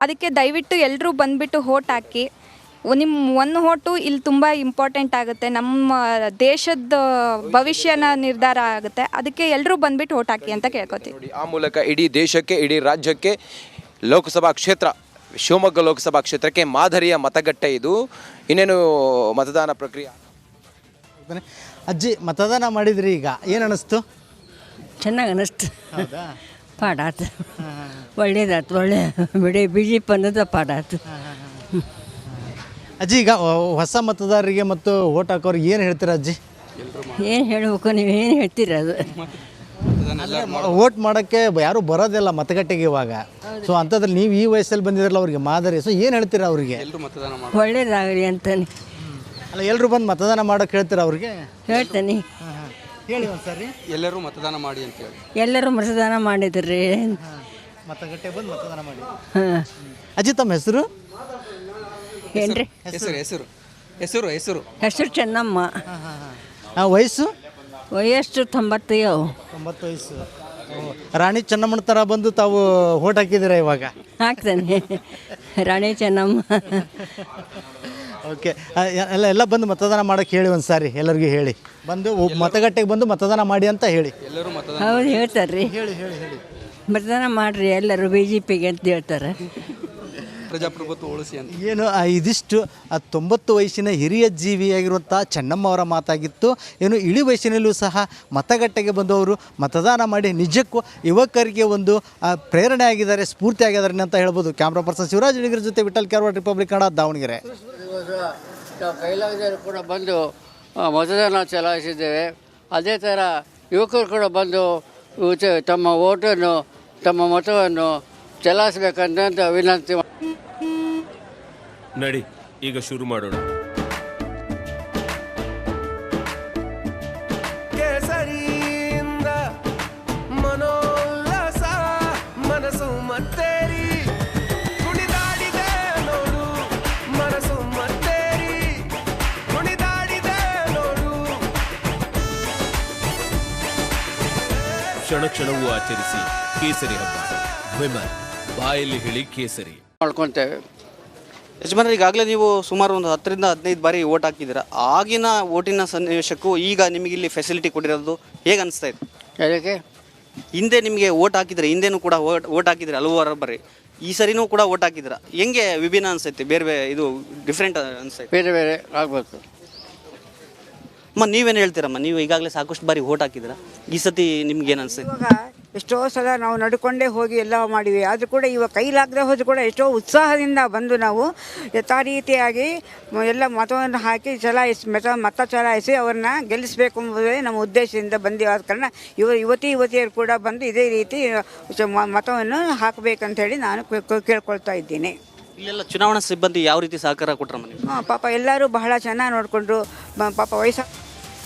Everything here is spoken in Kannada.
ಅದಕ್ಕೆ ದಯವಿಟ್ಟು ಎಲ್ಲರೂ ಬಂದುಬಿಟ್ಟು ವೋಟ್ ಹಾಕಿ. ನಿಮ್ಮ ಒಂದು ವೋಟು ಇಲ್ಲಿ ತುಂಬ ಇಂಪಾರ್ಟೆಂಟ್ ಆಗುತ್ತೆ, ನಮ್ಮ ದೇಶದ ಭವಿಷ್ಯನ ನಿರ್ಧಾರ ಆಗುತ್ತೆ. ಅದಕ್ಕೆ ಎಲ್ಲರೂ ಬಂದುಬಿಟ್ಟು ವೋಟ್ ಹಾಕಿ ಅಂತ ಕೇಳ್ಕೊತೀವಿ. ಆ ಮೂಲಕ ಇಡೀ ದೇಶಕ್ಕೆ, ಇಡೀ ರಾಜ್ಯಕ್ಕೆ ಲೋಕಸಭಾ ಕ್ಷೇತ್ರ, ಶಿವಮೊಗ್ಗ ಲೋಕಸಭಾ ಕ್ಷೇತ್ರಕ್ಕೆ ಮಾದರಿಯ ಮತಗಟ್ಟೆ ಇದು. ಇನ್ನೇನು ಮತದಾನ ಪ್ರಕ್ರಿಯೆ. ಅಜ್ಜಿ ಮತದಾನ ಮಾಡಿದ್ರಿ, ಈಗ ಏನು ಅನ್ನಿಸ್ತು? ಚೆನ್ನಾಗಿ ಅನ್ನಿಸ್ತು. ಪಾಡಾತು, ಒಳ್ಳೇದಾಯ್ತು, ಒಳ್ಳೆ ಬಿಡಿ BJP ಅನ್ನೋದು ಪಾಡಾತು. ಅಜ್ಜಿ ಈಗ ಹೊಸ ಮತದಾರರಿಗೆ ಮತ್ತು ವೋಟ್ ಹಾಕೋರಿಗೆ ಏನು ಹೇಳ್ತೀರಾ ಅಜ್ಜಿ? ಏನು ಹೇಳಬೇಕು, ನೀವು ಏನು ಹೇಳ್ತೀರ ಅದು? ವೋಟ್ ಮಾಡೋಕ್ಕೆ ಯಾರೂ ಬರೋದಿಲ್ಲ ಮತಗಟ್ಟೆಗೆ ಇವಾಗ. ಸೊ ಅಂಥದ್ರಲ್ಲಿ ನೀವು ಈ ವಯಸ್ಸಲ್ಲಿ ಬಂದಿದ್ರಲ್ಲ ಅವ್ರಿಗೆ ಮಾದರಿ. ಸೊ ಏನು ಹೇಳ್ತೀರಾ ಅವರಿಗೆ? ಒಳ್ಳೇದಾಗಲಿ ಅಂತಾನೆ. ಅಲ್ಲ, ಎಲ್ಲರೂ ಬಂದು ಮತದಾನ ಮಾಡೋಕೆ ಹೇಳ್ತೀರಾ ಅವ್ರಿಗೆ? ಹೇಳ್ತಾನೆ. ಹೇಳಿ ಒಂದು ಸರಿ. ಎಲ್ಲರೂ ಮತದಾನ ಮಾಡಿ ಅಂತ ಹೇಳಿ. ಎಲ್ಲರೂ ಮತದಾನ ಮಾಡಿದ್ರಿ, ಮತಗಟ್ಟೆ ಬಂದು ಮತದಾನ ಮಾಡಿ. ಹಾಂ. ಅಜ್ಜಿ ತಮ್ಮ ಹೆಸರು ಏನ್ರಿ? ಹೆಸರು ಹೆಸರು ಹೆಸರು ಹೆಸರು ಚೆನ್ನಮ್ಮ. ವಯಸ್ಸು? ವಯಸ್ಸು 90. 90 ವಯಸ್ಸು. ರಾಣಿ ಚೆನ್ನಮ್ಮನ ಥರ ಬಂದು ತಾವು ವೋಟ್ ಹಾಕಿದ್ದೀರಾ ಇವಾಗ? ಹಾಕ್ತಾನೆ, ರಾಣಿ ಚೆನ್ನಮ್ಮ. ಓಕೆ, ಎಲ್ಲ ಬಂದು ಮತದಾನ ಮಾಡೋಕ್ಕೆ ಹೇಳಿ ಒಂದು ಸಾರಿ, ಎಲ್ಲರಿಗೂ ಹೇಳಿ. ಬಂದು ಮತಗಟ್ಟೆಗೆ ಬಂದು ಮತದಾನ ಮಾಡಿ ಅಂತ ಹೇಳಿ. ಎಲ್ಲರೂ ಮತದಾನ ಹೌದು, ಹೇಳ್ತಾರೆ ರೀ. ಹೇಳಿ ಹೇಳಿ ಹೇಳಿ. ಮತದಾನ ಮಾಡಿರಿ ಎಲ್ಲರೂ BJPಗೆ ಅಂತ ಹೇಳ್ತಾರೆ. ಪ್ರಜಾಪ್ರಭುತ್ವ ಉಳಿಸಿ ಅಂತ. ಏನು ಇದಿಷ್ಟು 90 ವಯಸ್ಸಿನ ಹಿರಿಯ ಜೀವಿಯಾಗಿರುವಂಥ ಚೆನ್ನಮ್ಮ ಅವರ ಮಾತಾಗಿತ್ತು. ಏನು ಇಳಿ ವಯಸ್ಸಿನಲ್ಲೂ ಸಹ ಮತಗಟ್ಟೆಗೆ ಬಂದವರು ಮತದಾನ ಮಾಡಿ ನಿಜಕ್ಕೂ ಯುವಕರಿಗೆ ಒಂದು ಪ್ರೇರಣೆ ಆಗಿದ್ದಾರೆ, ಸ್ಫೂರ್ತಿ ಆಗಿದ್ದಾರೆ ಅಂತ ಹೇಳ್ಬೋದು. ಕ್ಯಾಮ್ರಾ ಪರ್ಸನ್ ಶಿವರಾಜ್ ಅಡಿಗರ ಜೊತೆ ವಿಠಲ್ ಕ್ಯಾರವಾಡ, ರಿಪಬ್ಲಿಕ್ ಕನ್ನಡ, ದಾವಣಗೆರೆ. ಕೈಲಾಗದವರು ಕೂಡ ಬಂದು ಮತದಾನ ಚಲಾಯಿಸಿದ್ದೇವೆ. ಅದೇ ಥರ ಯುವಕರು ಕೂಡ ಬಂದು ತಮ್ಮ ವೋಟನ್ನು, ತಮ್ಮ ಮತವನ್ನು ಚಲಾಯಿಸಬೇಕಂತ ವಿನಂತಿ. ನಡಿ, ಈಗ ಶುರು ಮಾಡೋಣ. ಕೇಸರಿಯಿಂದ ಮನೋಲ್ಲಾಸ ಮನಸ್ಸು ಮತ್ತೇರಿ ಕುಣಿದಾಡಿದೆ ನೋಡು, ಮನಸ್ಸು ಮತ್ತೇರಿ ಕುಣಿದಾಡಿದೆ ನೋಡು. ಕ್ಷಣ ಕ್ಷಣವೂ ಆಚರಿಸಿ ಕೇಸರಿ ಹಬ್ಬ. ವಿಮಲ್, ಬಾಯಲ್ಲಿ ಹೇಳಿ ಕೇಸರಿ ಮಾಡ್ಕೊತೇವೆ. ಯಜಮಾನರು, ಈಗಾಗಲೇ ನೀವು ಸುಮಾರು ಒಂದು 10 ರಿಂದ 15 ಬಾರಿ ವೋಟ್ ಹಾಕಿದ್ದೀರಾ. ಆಗಿನ ವೋಟಿನ ಸನ್ನಿವೇಶಕ್ಕೂ ಈಗ ನಿಮಗೆ ಇಲ್ಲಿ ಫೆಸಿಲಿಟಿ ಕೊಟ್ಟಿರೋದು ಹೇಗೆ ಅನಿಸ್ತಾ ಇದೆ? ಅದಕ್ಕೆ ಹಿಂದೆ ನಿಮಗೆ ವೋಟ್ ಹಾಕಿದ್ರೆ, ಹಿಂದೆನೂ ಕೂಡ ವೋಟ್ ಹಾಕಿದ್ರೆ ಹಲವಾರು ಬಾರಿ, ಈ ಸರಿನೂ ಕೂಡ ವೋಟ್ ಹಾಕಿದ್ದೀರಾ. ಹೆಂಗೆ ವಿಭಿನ್ನ ಅನಿಸುತ್ತೆ? ಬೇರೆ ಇದು ಡಿಫ್ರೆಂಟ್ ಅನಿಸ್ತೈತೆ? ಬೇರೆ ಬೇರೆ ಆಗಬೇಕು. ಅಮ್ಮ, ನೀವೇನು ಹೇಳ್ತೀರಮ್ಮ? ನೀವು ಈಗಾಗಲೇ ಸಾಕಷ್ಟು ಬಾರಿ ವೋಟ್ ಹಾಕಿದ್ದೀರಾ, ಈ ಸತಿ ನಿಮ್ಗೆ ಏನು ಅನಿಸ್ತೈತೆ? ಇವಾಗ ಎಷ್ಟೋ ಸಲ ನಾವು ನಡ್ಕೊಂಡೇ ಹೋಗಿ ಎಲ್ಲ ಮಾಡಿವಿ, ಆದರೂ ಕೂಡ ಇವಾಗ ಕೈಲಾಗದೆ ಹೋದರೂ ಕೂಡ ಎಷ್ಟೋ ಉತ್ಸಾಹದಿಂದ ಬಂದು ನಾವು ಯಥಾ ರೀತಿಯಾಗಿ ಎಲ್ಲ ಮತವನ್ನು ಹಾಕಿ ಮತ ಚಲಾಯಿಸಿ ಅವ್ರನ್ನ ಗೆಲ್ಲಿಸಬೇಕು ಎಂಬುದೇ ನಮ್ಮ ಉದ್ದೇಶದಿಂದ ಬಂದಿವೆ. ಆದ ಕಾರಣ ಯುವತಿಯರು ಕೂಡ ಬಂದು ಇದೇ ರೀತಿ ಮತವನ್ನು ಹಾಕಬೇಕಂತೇಳಿ ನಾನು ಕೇಳ್ಕೊಳ್ತಾ ಇದ್ದೀನಿ. ಇಲ್ಲೆಲ್ಲ ಚುನಾವಣಾ ಸಿಬ್ಬಂದಿ ಯಾವ ರೀತಿ ಸಹಕಾರ ಕೊಟ್ಟರಮ್ಮ ನೀವು? ಪಾಪ ಎಲ್ಲರೂ ಬಹಳ ಚೆನ್ನಾಗಿ ನೋಡಿಕೊಂಡ್ರು. ಪಾಪ